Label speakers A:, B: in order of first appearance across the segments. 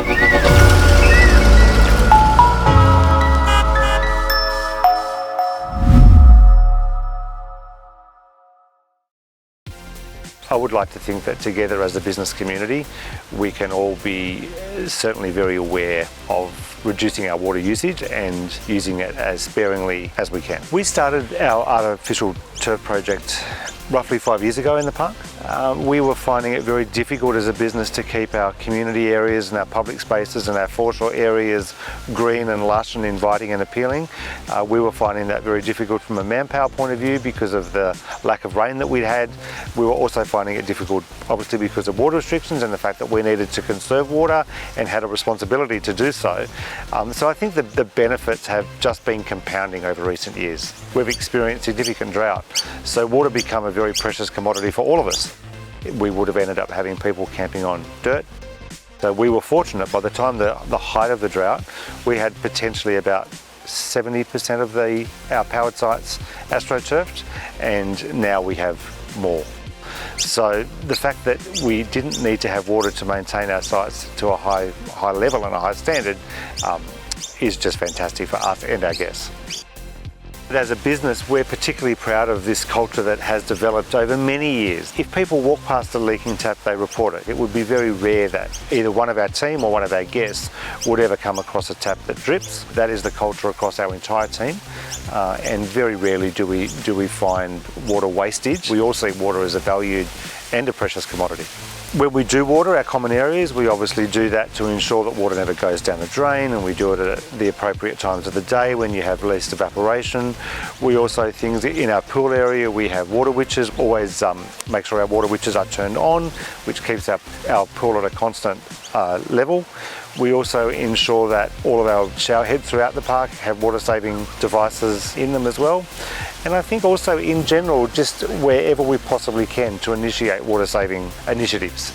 A: I would like to think that together as a business community, we can all be certainly very aware of reducing our water usage and using it as sparingly as we can. We started our artificial turf project roughly 5 years ago in the park. We were finding it very difficult as a business to keep our community areas and our public spaces and our foreshore areas green and lush and inviting and appealing. We were finding that very difficult from a manpower point of view because of the lack of rain that we'd had. We were also finding it difficult obviously because of water restrictions and the fact that we needed to conserve water and had a responsibility to do so. So I think the benefits have just been compounding over recent years. We've experienced significant drought, so water become a very precious commodity for all of us. We would have ended up having people camping on dirt. So we were fortunate by the time the height of the drought, we had potentially about 70% of our powered sites astroturfed, and now we have more. So the fact that we didn't need to have water to maintain our sites to a high level and a high standard is just fantastic for us and our guests. As a business, we're particularly proud of this culture that has developed over many years. If people walk past a leaking tap, they report it. It would be very rare that either one of our team or one of our guests would ever come across a tap that drips. That is the culture across our entire team, and very rarely do we find water wastage. We all see water as a valued and a precious commodity. When we do water our common areas, we obviously do that to ensure that water never goes down the drain, and we do it at the appropriate times of the day when you have least evaporation. We also, things in our pool area, we have water witches. Always make sure our water witches are turned on, which keeps our pool at a constant level. We also ensure that all of our shower heads throughout the park have water saving devices in them as well. And I think also in general, just wherever we possibly can to initiate water saving initiatives.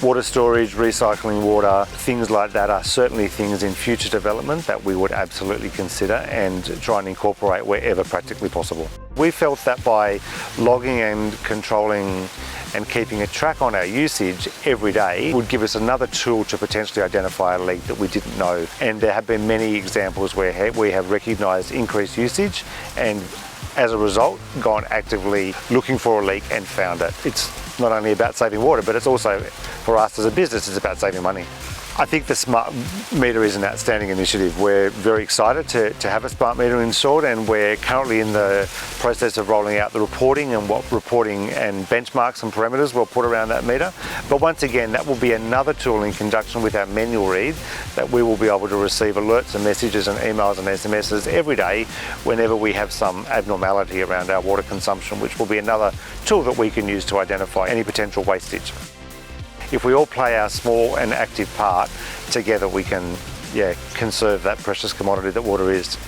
A: Water storage, recycling water, things like that are certainly things in future development that we would absolutely consider and try and incorporate wherever practically possible. We felt that by logging and controlling and keeping a track on our usage every day would give us another tool to potentially identify a leak that we didn't know. And there have been many examples where we have recognised increased usage and as a result gone actively looking for a leak and found it. It's not only about saving water, but it's also, for us as a business, it's about saving money. I think the smart meter is an outstanding initiative. We're very excited to have a smart meter installed, and we're currently in the process of rolling out the reporting and what reporting and benchmarks and parameters we'll put around that meter. But once again, that will be another tool in conjunction with our manual read that we will be able to receive alerts and messages and emails and SMSs every day whenever we have some abnormality around our water consumption, which will be another tool that we can use to identify any potential wastage. If we all play our small and active part, together we can conserve that precious commodity that water is.